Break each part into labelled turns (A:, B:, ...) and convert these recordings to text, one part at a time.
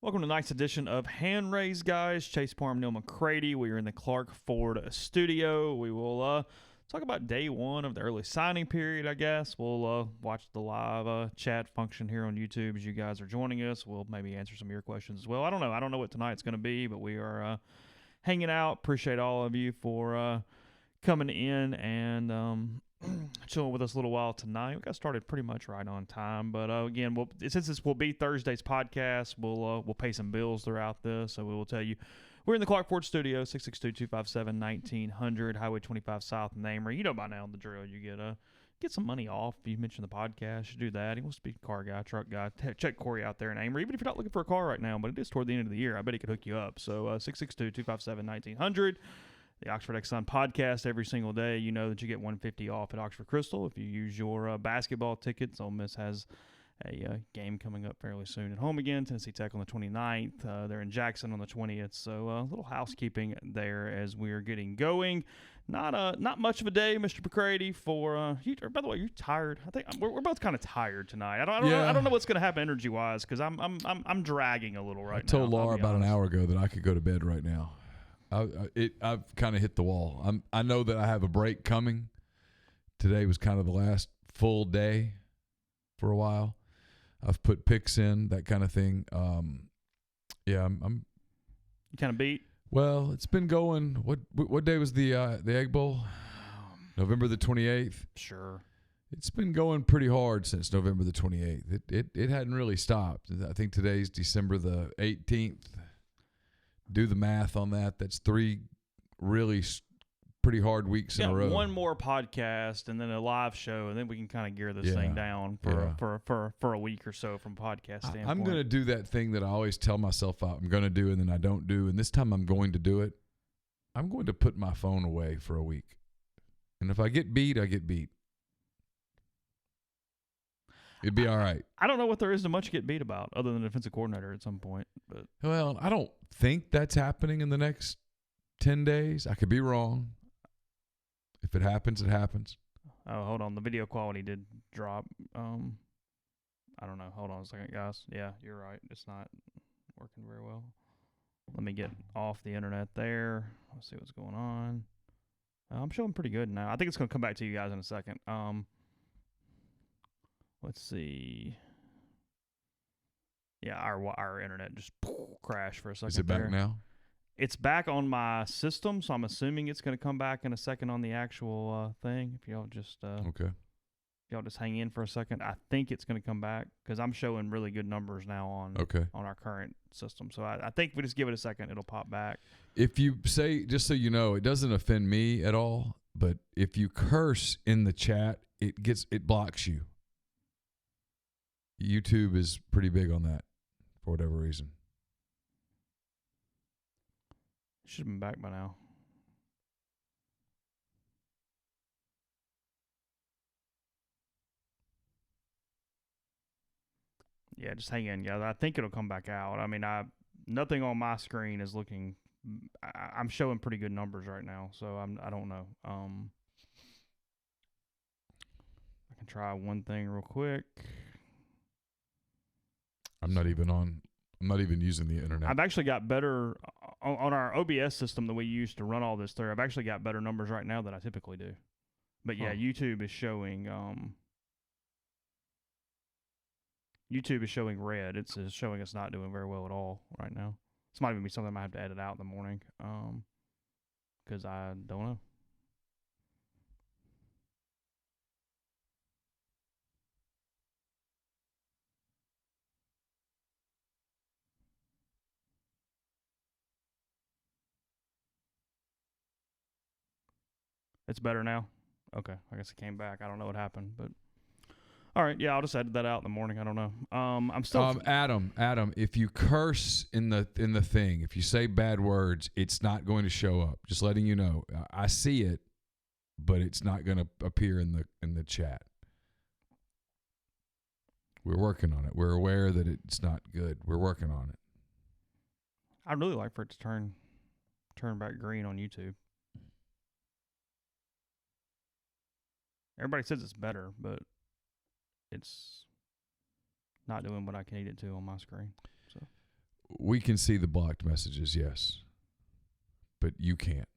A: Welcome to tonight's edition of Hand Raise, guys. Chase Parham and Neal McCready. We are in the Clark Ford studio. We will talk about day one of the early signing period, I guess. We'll watch the live chat function here on YouTube as you guys are joining us. We'll maybe answer some of your questions as well. I don't know. I don't know what tonight's going to be, but we are hanging out. Appreciate all of you for coming in and chilling with us a little while tonight. We got started pretty much right on time, but again, since this will be Thursday's podcast, we'll pay some bills throughout this. So we will tell you we're in the Clark Ford studio, 662-257-1900, Highway 25 South in Amory. You know by now the drill. You get some money off. If you mention the podcast, you do that. He wants to be a car guy, truck guy. Check Corey out there in Amory, even if you're not looking for a car right now, but it is toward the end of the year. I bet he could hook you up. So 662-257-1900. The Oxford X-Sun podcast every single day. You know that you get $150 off at Oxford Crystal if you use your basketball tickets. Ole Miss has a game coming up fairly soon at home again. Tennessee Tech on the 29th. They're in Jackson on the 20th. So a little housekeeping there as we are getting going. Not much of a day, Mr. McCready. For you. By the way, you're tired. I think we're both kind of tired tonight. I don't know what's going to happen energy wise because I'm dragging a little right now.
B: I told Laura about an hour ago that I could go to bed right now. I've kind of hit the wall. I know that I have a break coming. Today was kind of the last full day for a while. I've put picks in, that kind of thing. I'm
A: You kind of beat?
B: Well, it's been going. What day was the Egg Bowl? November the 28th.
A: Sure.
B: It's been going pretty hard since November the 28th. It hadn't really stopped. I think today's December the 18th. Do the math on that. That's 3 really pretty hard weeks in a row.
A: One more podcast and then a live show, and then we can kind of gear this thing down for a week or so from a podcast standpoint.
B: I'm going to do that thing that I always tell myself I'm going to do and then I don't do, and this time I'm going to do it. I'm going to put my phone away for a week. And if I get beat, I get beat. It'd be all right.
A: I don't know what there is to much get beat about other than the defensive coordinator at some point. But
B: well, I don't think that's happening in the next 10 days. I could be wrong. If it happens, it happens.
A: Oh, hold on. The video quality did drop. I don't know. Hold on a second, guys. Yeah, you're right. It's not working very well. Let me get off the internet there. Let's see what's going on. I'm showing pretty good now. I think it's going to come back to you guys in a second. Let's see. Yeah, our internet just crashed for a second.
B: Is it back now?
A: It's back on my system, so I'm assuming it's going to come back in a second on the actual thing. If y'all just
B: okay.
A: Y'all just hang in for a second. I think it's going to come back because I'm showing really good numbers now on our current system. So I think if we just give it a second, it'll pop back. If
B: you say, just so you know, it doesn't offend me at all, but if you curse in the chat, it blocks you. YouTube is pretty big on that for whatever reason.
A: Should have been back by now. Yeah, just hang in, guys. I think it'll come back out. I mean, nothing on my screen is looking. I'm showing pretty good numbers right now, so I don't know. I can try one thing real quick. I'm not even using the internet. I've actually got better on our OBS system that we use to run all this through. I've actually got better numbers right now than I typically do. But yeah, YouTube is showing red. It's showing us not doing very well at all right now. This might even be something I might have to edit out in the morning because I don't know. It's better now? Okay. I guess it came back. I don't know what happened, but all right. Yeah, I'll just edit that out in the morning. I don't know. I'm still
B: Adam, if you curse in the thing, if you say bad words, it's not going to show up. Just letting you know. I see it, but it's not going to appear in the chat. We're working on it. We're aware that it's not good. We're working on it.
A: I'd really like for it to turn back green on YouTube. Everybody says it's better, but it's not doing what I need it to on my screen. So
B: we can see the blocked messages, yes, but you can't.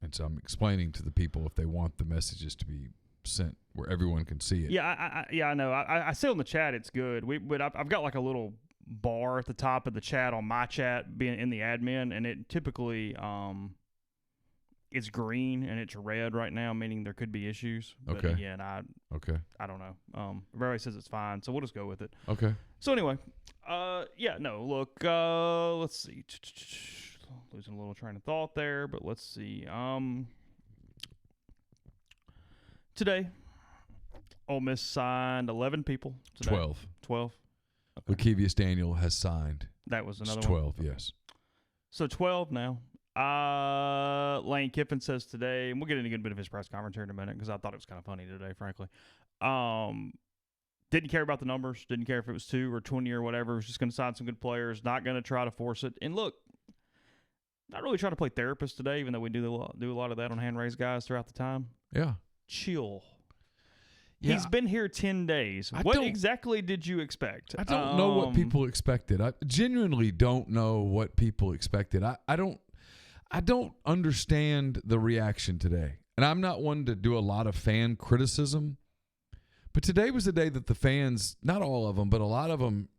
B: And so I'm explaining to the people if they want the messages to be sent where everyone can see it.
A: Yeah, I know. I see on the chat it's good. But I've got like a little bar at the top of the chat on my chat being in the admin, and it typically it's green and it's red right now, meaning there could be issues. But
B: Okay.
A: again, I don't know. Everybody says it's fine, so we'll just go with it.
B: Okay.
A: So anyway, look, let's see. Losing a little train of thought there, but let's see. Today, Ole Miss signed 11 people. Today.
B: 12.
A: 12. Okay.
B: Lakevius Daniel has signed.
A: That was another
B: It's 12,
A: one.
B: yes.
A: So 12 now. Lane Kiffin says today, and we'll get into a good bit of his press conference here in a minute because I thought it was kind of funny today, frankly. Didn't care about the numbers. Didn't care if it was 2 or 20 or whatever. Was just going to sign some good players. Not going to try to force it. And look, not really trying to play therapist today, even though we do a lot of that on hand raised guys throughout the time.
B: Yeah.
A: Chill.
B: Yeah.
A: He's been here 10 days. What exactly did you expect?
B: I don't know what people expected. I genuinely don't know what people expected. I don't understand the reaction today. And I'm not one to do a lot of fan criticism. But today was the day that the fans, not all of them, but a lot of them,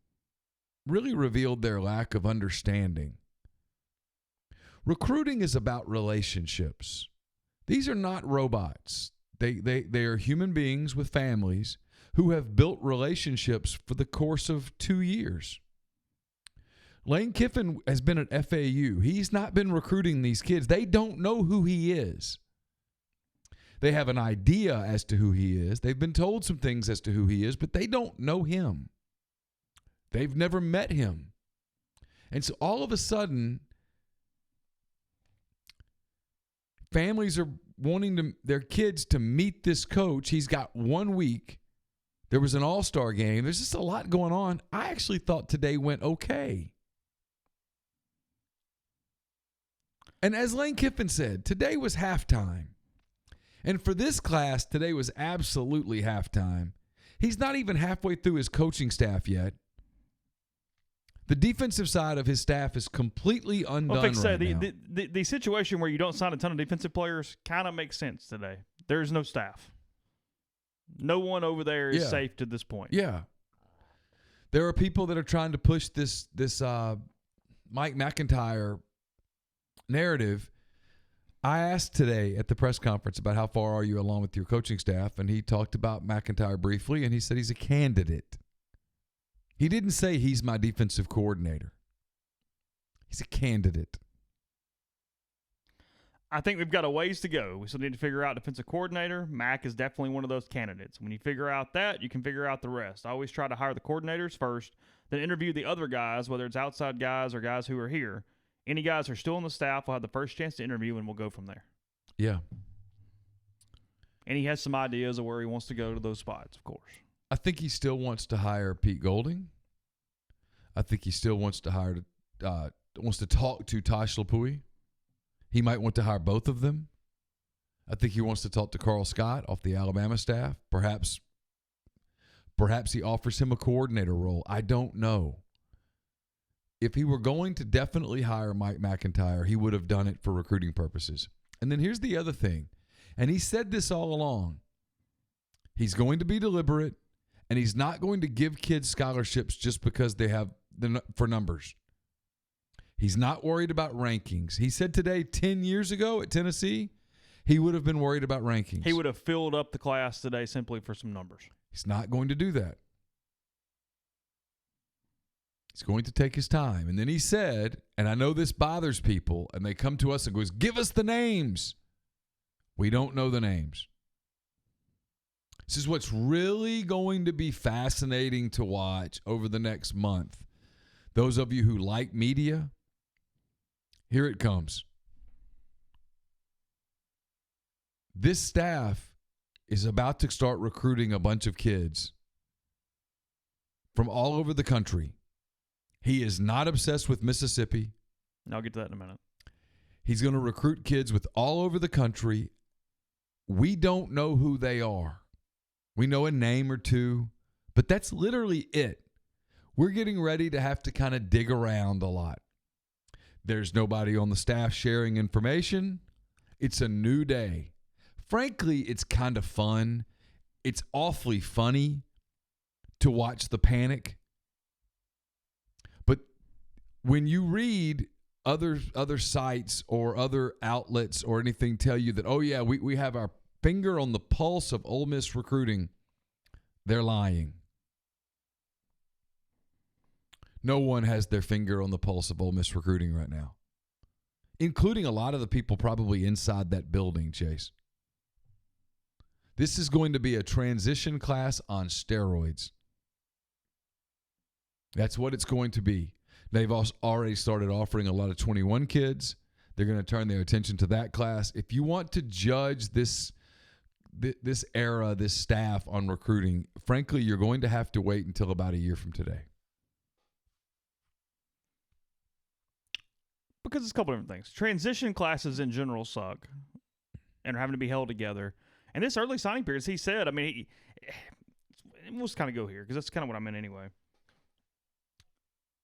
B: really revealed their lack of understanding. Recruiting is about relationships. These are not robots. They are human beings with families who have built relationships for the course of 2 years. Lane Kiffin has been at FAU. He's not been recruiting these kids. They don't know who he is. They have an idea as to who he is. They've been told some things as to who he is, but they don't know him. They've never met him. And so all of a sudden, families are wanting their kids to meet this coach. He's got 1 week. There was an all-star game. There's just a lot going on. I actually thought today went okay. And as Lane Kiffin said, today was halftime. And for this class, today was absolutely halftime. He's not even halfway through his coaching staff yet. The defensive side of his staff is completely undone right now.
A: The situation where you don't sign a ton of defensive players kind of makes sense today. There's no staff. No one over there is safe to this point.
B: Yeah. There are people that are trying to push this Mike McIntyre narrative. I asked today at the press conference about how far are you along with your coaching staff, and he talked about McIntyre briefly, and he said he's a candidate. He didn't say he's my defensive coordinator. He's a candidate.
A: I think we've got a ways to go. We still need to figure out defensive coordinator. Mac is definitely one of those candidates. When you figure out that, you can figure out the rest. I always try to hire the coordinators first, then interview the other guys, whether it's outside guys or guys who are here. Any guys who are still on the staff will have the first chance to interview, and we'll go from there.
B: Yeah.
A: And he has some ideas of where he wants to go to those spots, of course.
B: I think he still wants to hire Pete Golding. I think he still wants to talk to Tosh Lapui. He might want to hire both of them. I think he wants to talk to Carl Scott off the Alabama staff. Perhaps he offers him a coordinator role. I don't know. If he were going to definitely hire Mike McIntyre, he would have done it for recruiting purposes. And then here's the other thing, and he said this all along. He's going to be deliberate, and he's not going to give kids scholarships just because they have for numbers. He's not worried about rankings. He said today, 10 years ago at Tennessee, he would have been worried about rankings.
A: He would have filled up the class today simply for some numbers.
B: He's not going to do that. He's going to take his time. And then he said, and I know this bothers people, and they come to us and goes, give us the names. We don't know the names. This is what's really going to be fascinating to watch over the next month. Those of you who like media, here it comes. This staff is about to start recruiting a bunch of kids from all over the country. He is not obsessed with Mississippi.
A: I'll get to that in a minute.
B: He's going to recruit kids with all over the country. We don't know who they are. We know a name or two, but that's literally it. we're getting ready to have to kind of dig around a lot. There's nobody on the staff sharing information. It's a new day. Frankly, it's kind of fun. It's awfully funny to watch the panic. But when you read other sites or other outlets or anything tell you that, oh, yeah, we have our finger on the pulse of Ole Miss recruiting, they're lying. No one has their finger on the pulse of Ole Miss recruiting right now, including a lot of the people probably inside that building, Chase. This is going to be a transition class on steroids. That's what it's going to be. They've also already started offering a lot of 21 kids. They're going to turn their attention to that class. If you want to judge this era, this staff on recruiting, frankly, you're going to have to wait until about a year from today.
A: Because it's a couple different things. Transition classes in general suck and are having to be held together. And this early signing period, as he said, I mean, we'll just kind of go here because that's kind of what I meant anyway.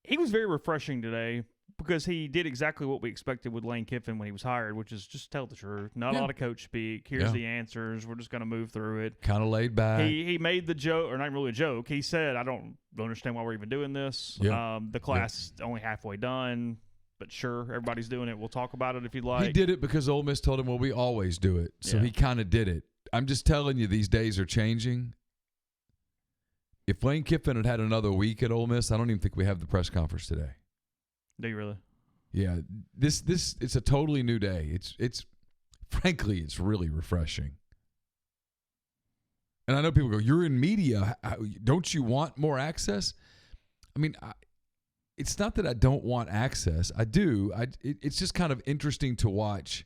A: He was very refreshing today because he did exactly what we expected with Lane Kiffin when he was hired, which is just tell the truth. Not a lot of coach speak. Here's the answers. We're just going to move through it.
B: Kind of laid back.
A: He made the joke, or not really a joke. He said, I don't understand why we're even doing this. The class is only halfway done, but sure, everybody's doing it. We'll talk about it if you'd like.
B: He did it because Ole Miss told him, well, we always do it. So he kind of did it. I'm just telling you, these days are changing. If Lane Kiffin had had another week at Ole Miss, I don't even think we have the press conference today.
A: Do you really?
B: Yeah, this it's a totally new day. It's frankly, it's really refreshing. And I know people go, "You're in media, don't you want more access?" I mean, it's not that I don't want access. I do. It's just kind of interesting to watch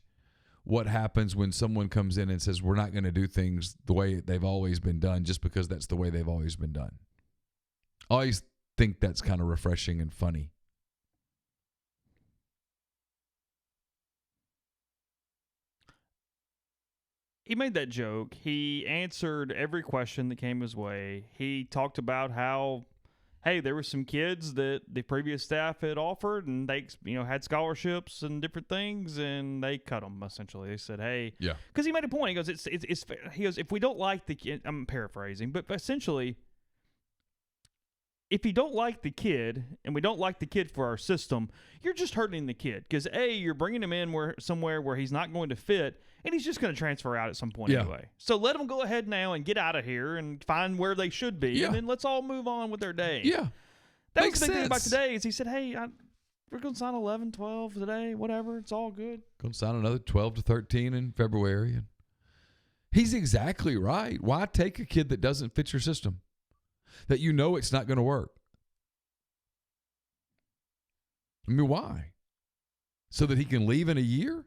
B: what happens when someone comes in and says, we're not going to do things the way they've always been done just because that's the way they've always been done. I always think that's kind of refreshing and funny.
A: He made that joke. He answered every question that came his way. He talked about how, hey, there were some kids that the previous staff had offered, and they, had scholarships and different things, and they cut them. Essentially, they said, "Hey," because he made a point. He goes, "It's." He goes, "If we don't like the kid," I'm paraphrasing, but essentially, if you don't like the kid, and we don't like the kid for our system, you're just hurting the kid because you're bringing him in somewhere where he's not going to fit, and he's just going to transfer out at some point anyway. So let them go ahead now and get out of here and find where they should be, and then let's all move on with their day.
B: Yeah.
A: That was the big thing about today is he said, hey, we're going to sign 11, 12 today, whatever. It's all good.
B: Going to sign another 12 to 13 in February. And he's exactly right. Why take a kid that doesn't fit your system, that you know it's not going to work? I mean, why? So that he can leave in a year?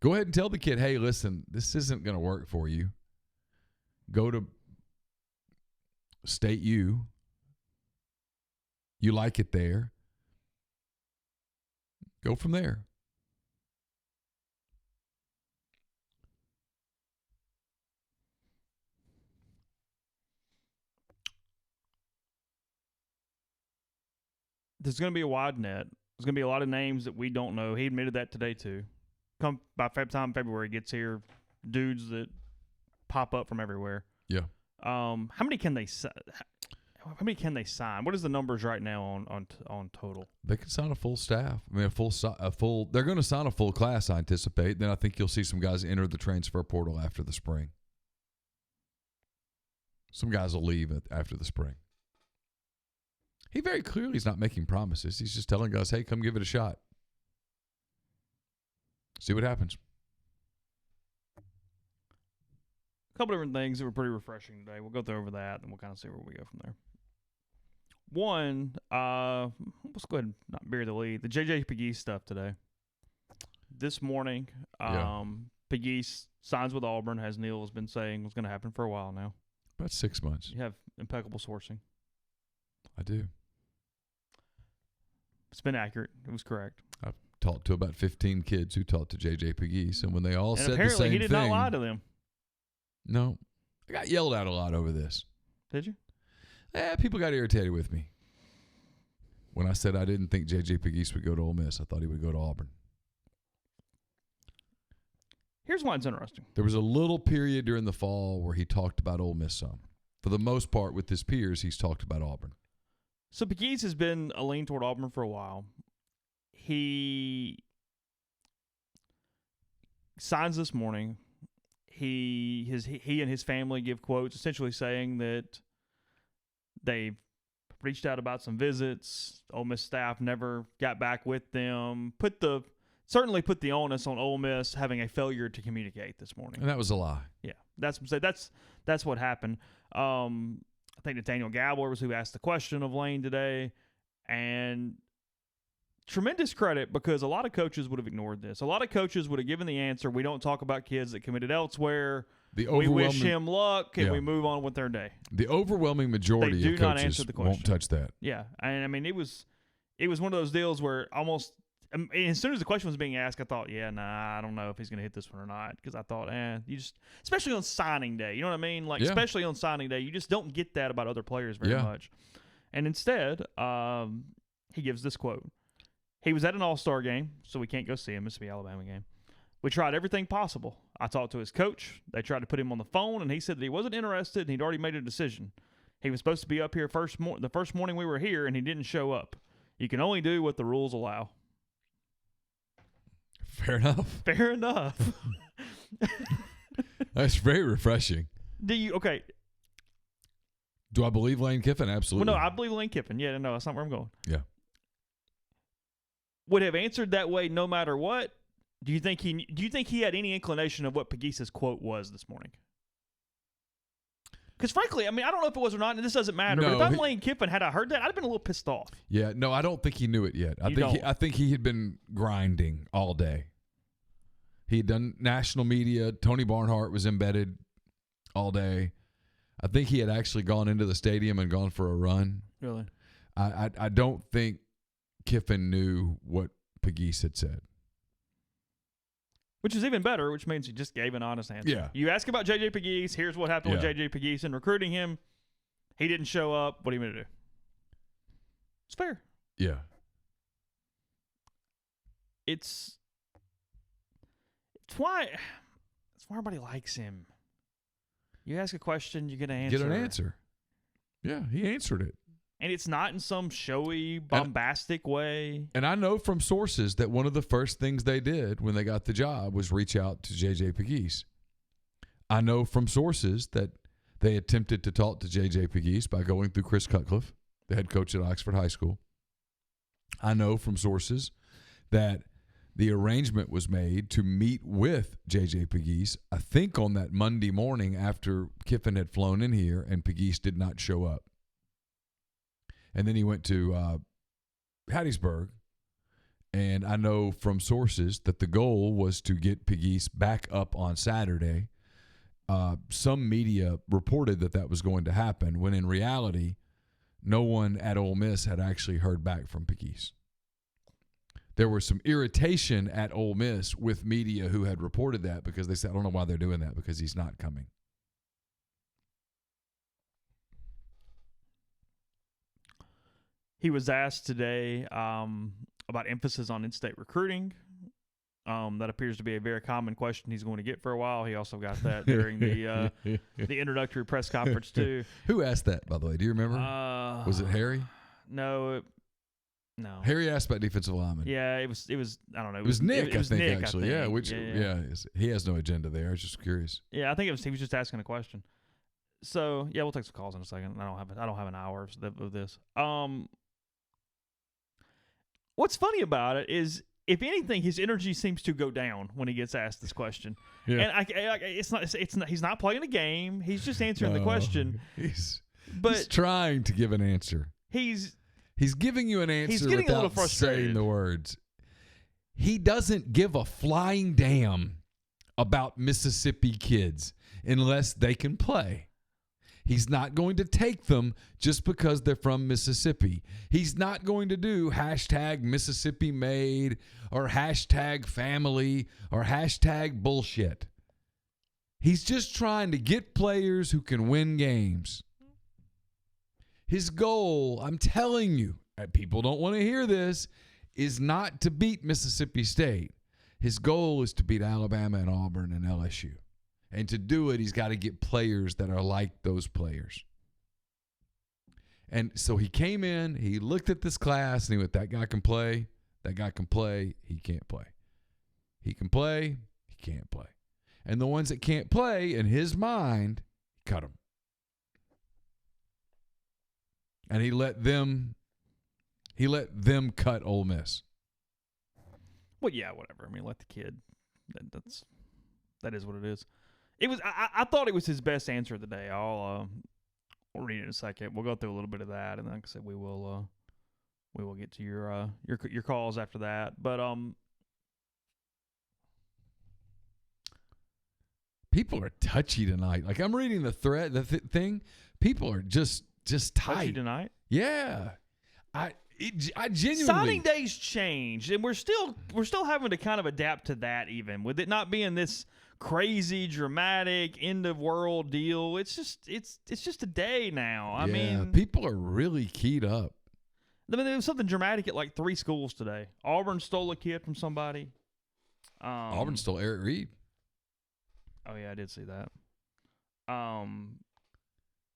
B: Go ahead and tell the kid, hey, listen, this isn't going to work for you. Go to State U. You like it there. Go from there.
A: There's going to be a wide net. There's going to be a lot of names that we don't know. He admitted that today, too. Come by time February gets here, dudes that pop up from everywhere.
B: Yeah.
A: How many can they sign? What is the numbers right now on total?
B: They can sign a full staff. I mean, a full. They're going to sign a full class, I anticipate. Then I think you'll see some guys enter the transfer portal after the spring. Some guys will leave after the spring. He very clearly is not making promises. He's just telling guys, hey, come give it a shot. See what happens.
A: A couple different things that were pretty refreshing today. We'll go over that, and we'll kind of see where we go from there. One, let's go ahead and not bury the lead. The J.J. Pegues stuff today. This morning, Pegues signs with Auburn, as Neal has been saying was going to happen for a while now.
B: About 6 months.
A: You have impeccable sourcing.
B: I do.
A: It's been accurate. It was correct.
B: I've talked to about 15 kids who talked to J.J. Pegues, and when they all said the same thing.
A: Apparently, he did not lie to them.
B: No. I got yelled at a lot over this.
A: Did you?
B: People got irritated with me when I said I didn't think J.J. Pegues would go to Ole Miss. I thought he would go to Auburn.
A: Here's why it's interesting.
B: There was a little period during the fall where he talked about Ole Miss some. For the most part, with his peers, he's talked about Auburn.
A: So Pegues has been a lean toward Auburn for a while. He signs this morning. He and his family give quotes essentially saying that they've reached out about some visits. Ole Miss staff never got back with them. Certainly put the onus on Ole Miss having a failure to communicate this morning.
B: And that was a lie.
A: Yeah, that's what happened. I think Nathaniel Gabler was who asked the question of Lane today, and tremendous credit because a lot of coaches would have ignored this. A lot of coaches would have given the answer, we don't talk about kids that committed elsewhere. We wish him luck, and we move on with their day.
B: The overwhelming majority of coaches won't touch that.
A: Yeah, and I mean, it was one of those deals where almost as soon as the question was being asked, I thought, I don't know if he's going to hit this one or not, because I thought, you just, especially on signing day, you know what I mean? Especially on signing day, you just don't get that about other players very much. And instead, he gives this quote. He was at an all-star game, so we can't go see him, Mississippi-Alabama game. We tried everything possible. I talked to his coach. They tried to put him on the phone, and he said that he wasn't interested, and he'd already made a decision. He was supposed to be up here the first morning we were here, and he didn't show up. You can only do what the rules allow.
B: Fair enough.
A: Fair enough.
B: That's very refreshing.
A: Do
B: I believe Lane Kiffin? Absolutely.
A: Well, no, I believe Lane Kiffin. Yeah, no, that's not where I'm going.
B: Yeah.
A: Would have answered that way no matter what? Do you think he had any inclination of what Pegues' quote was this morning? Because frankly, I mean, I don't know if it was or not, and this doesn't matter.
B: No,
A: but if I'm Lane Kiffin, had I heard that, I'd have been a little pissed off.
B: Yeah, no, I don't think he knew it yet. I think he had been grinding all day. He had done national media. Tony Barnhart was embedded all day. I think he had actually gone into the stadium and gone for a run.
A: Really?
B: I don't think Kiffin knew what Pegues had said.
A: Which is even better, which means he just gave an honest answer.
B: Yeah.
A: You ask about J.J. Pegues, here's what happened with J.J. Pegues and recruiting him. He didn't show up. What are you going to do? It's fair.
B: Yeah.
A: It's why everybody likes him. You ask a question, you get an answer.
B: Get an answer. Yeah, he answered it.
A: And it's not in some showy, bombastic way.
B: And I know from sources that one of the first things they did when they got the job was reach out to J.J. Pegues. I know from sources that they attempted to talk to J.J. Pegues by going through Chris Cutcliffe, the head coach at Oxford High School. I know from sources that the arrangement was made to meet with J.J. Pegues, I think on that Monday morning after Kiffin had flown in here and Pegues did not show up. And then he went to Hattiesburg, and I know from sources that the goal was to get Pegues back up on Saturday. Some media reported that was going to happen, when in reality, no one at Ole Miss had actually heard back from Pegues. There was some irritation at Ole Miss with media who had reported that because they said, I don't know why they're doing that, because he's not coming.
A: He was asked today about emphasis on in-state recruiting. That appears to be a very common question he's going to get for a while. He also got that during the introductory press conference too.
B: Who asked that, by the way? Do you remember? Was it Harry?
A: No.
B: Harry asked about defensive linemen.
A: Yeah, it was. I don't know.
B: It was Nick, I think,
A: Nick,
B: actually.
A: I think.
B: Yeah, he has no agenda there. I was just curious.
A: Yeah, I think he was just asking a question. So yeah, we'll take some calls in a second. I don't have an hour of this. What's funny about it is, if anything, his energy seems to go down when he gets asked this question. Yeah. And it's not. He's not playing a game. He's just answering the question.
B: He's trying to give an answer.
A: He's
B: giving you an answer.
A: He's getting
B: without
A: a little frustrated.
B: Saying the words. He doesn't give a flying damn about Mississippi kids unless they can play. He's not going to take them just because they're from Mississippi. He's not going to do hashtag Mississippi made or hashtag family or hashtag bullshit. He's just trying to get players who can win games. His goal, I'm telling you, and people don't want to hear this, is not to beat Mississippi State. His goal is to beat Alabama and Auburn and LSU. And to do it, he's got to get players that are like those players. And so he came in, he looked at this class, and he went, that guy can play, that guy can play, he can't play. He can play, he can't play. And the ones that can't play, in his mind, he cut them. And he let them cut Ole Miss.
A: Well, yeah, whatever. I mean, let the kid. That is what it is. It was. I thought it was his best answer of the day. We'll read it in a second. We'll go through a little bit of that, and then, like I said, we will get to your calls after that. But
B: people are touchy tonight. Like, I'm reading the thread, thing. People are just tight.
A: Touchy tonight.
B: Yeah, I genuinely.
A: Signing days changed, and we're still having to kind of adapt to that. Even with it not being this crazy, dramatic, end of world deal, it's just a day now. I mean,
B: people are really keyed up.
A: I mean, there was something dramatic at like 3 schools today. Auburn stole a kid from somebody.
B: Auburn stole Eric Reed.
A: Oh yeah, I did see that.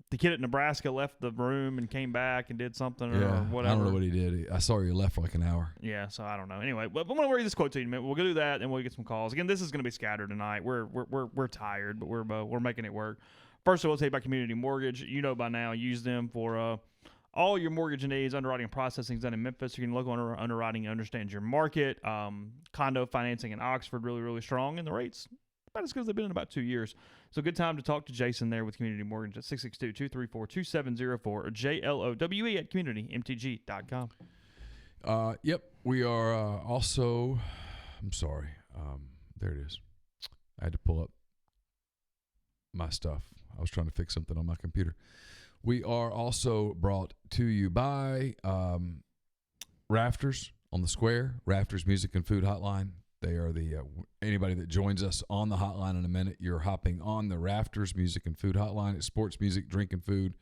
A: The kid at Nebraska left the room and came back and did something or whatever.
B: I don't know what he did. I saw he left for like an hour.
A: Yeah, so I don't know. Anyway, but I'm gonna read this quote to you in a minute. We'll go do that and we'll get some calls. Again, this is gonna be scattered tonight. We're tired, but we're making it work. First of all, I'll tell you about Community Mortgage. You know by now, use them for all your mortgage needs. Underwriting and processing is done in Memphis. You can local underwriting understands your market. Condo financing in Oxford, really, really strong, and the rates about as good as they've been in about 2 years. So good time to talk to Jason there with Community Mortgage at 662-234-2704 or JLOWE@communitymtg.com.
B: Yep. We are also, I'm sorry. There it is. I had to pull up my stuff. I was trying to fix something on my computer. We are also brought to you by Rafters on the Square, Rafters Music and Food Hotline. They are the anybody that joins us on the hotline in a minute, you're hopping on the Rafters Music and Food Hotline. It's sports, music, drink, and food.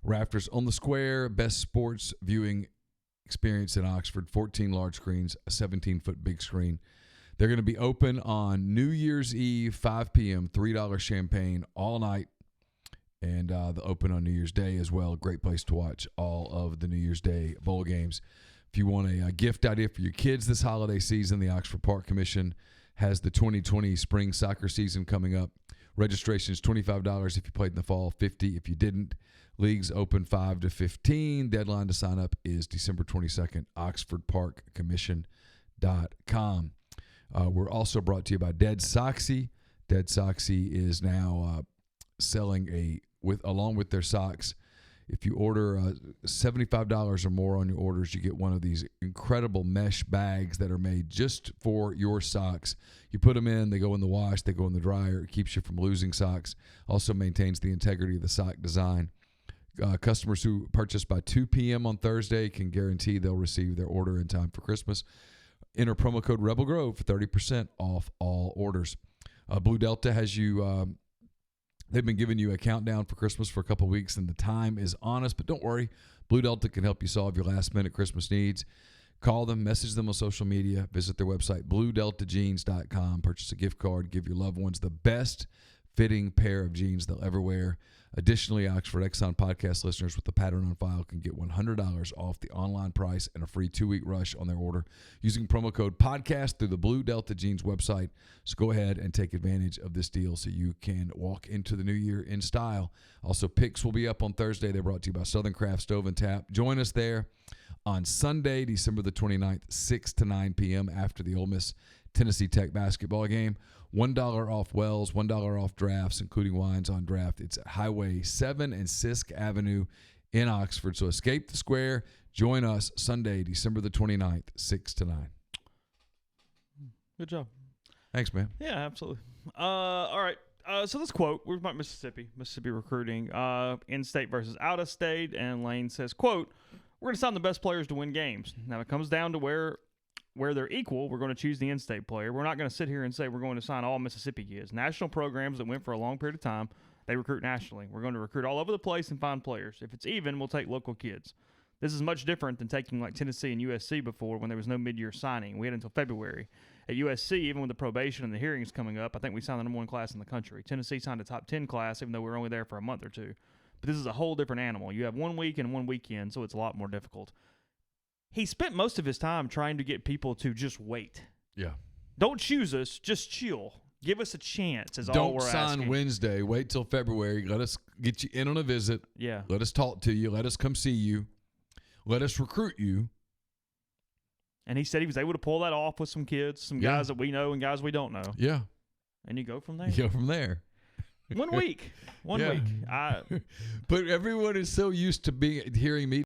B: Rafters on the Square, best sports viewing experience in Oxford. 14 large screens, a 17-foot big screen. They're going to be open on New Year's Eve, 5 p.m., $3 champagne all night. And they'll open on New Year's Day as well. Great place to watch all of the New Year's Day bowl games. If you want a gift idea for your kids this holiday season, the Oxford Park Commission has the 2020 spring soccer season coming up. Registration is $25 if you played in the fall, $50 if you didn't. Leagues open 5 to 15. Deadline to sign up is December 22nd, oxfordparkcommission.com. We're also brought to you by Dead Soxy. Dead Soxy is now selling along with their socks. If you order $75 or more on your orders, you get one of these incredible mesh bags that are made just for your socks. You put them in, they go in the wash, they go in the dryer. It keeps you from losing socks. Also maintains the integrity of the sock design. Customers who purchase by 2 p.m. on Thursday can guarantee they'll receive their order in time for Christmas. Enter promo code Rebel Grove for 30% off all orders. Blue Delta has you... They've been giving you a countdown for Christmas for a couple of weeks, and the time is on us. But don't worry, Blue Delta can help you solve your last-minute Christmas needs. Call them, message them on social media, visit their website, BlueDeltaJeans.com. Purchase a gift card, give your loved ones the best-fitting pair of jeans they'll ever wear. Additionally, Oxford Exxon podcast listeners with the pattern on file can get $100 off the online price and a free 2-week rush on their order using promo code PODCAST through the Blue Delta Jeans website. So go ahead and take advantage of this deal so you can walk into the new year in style. Also, picks will be up on Thursday. They're brought to you by Southern Craft Stove and Tap. Join us there on Sunday, December the 29th, 6 to 9 p.m. after the Ole Miss Tennessee Tech basketball game. $1 off wells, $1 off drafts, including wines on draft. It's at Highway 7 and Sisk Avenue in Oxford. So escape the square. Join us Sunday, December the 29th, 6 to 9.
A: Good job.
B: Thanks, man.
A: Yeah, absolutely. All right. So this quote, we're about Mississippi recruiting, in-state versus out-of-state. And Lane says, quote, "We're going to sign the best players to win games. Now it comes down to where where they're equal, we're going to choose the in-state player. We're not going to sit here and say we're going to sign all Mississippi kids. National programs that went for a long period of time, they recruit nationally. We're going to recruit all over the place and find players. If it's even, we'll take local kids. This is much different than taking like Tennessee and USC before when there was no mid-year signing. We had until February. At USC, even with the probation and the hearings coming up, I think we signed the number 1 class in the country. Tennessee signed a top 10 class, even though we were only there for a month or two. But this is a whole different animal. You have 1 week and 1 weekend, so it's a lot more difficult. He spent most of his time trying to get people to just wait.
B: Yeah.
A: Don't choose us, just chill. Give us a chance is all we're asking.
B: Don't sign Wednesday. Wait till February. Let us get you in on a visit.
A: Yeah.
B: Let us talk to you. Let us come see you. Let us recruit you.
A: And he said he was able to pull that off with some kids, some guys that we know and guys we don't know.
B: Yeah.
A: And you go from there.
B: You go from there.
A: 1 week. 1 week.
B: But everyone is so used to hearing me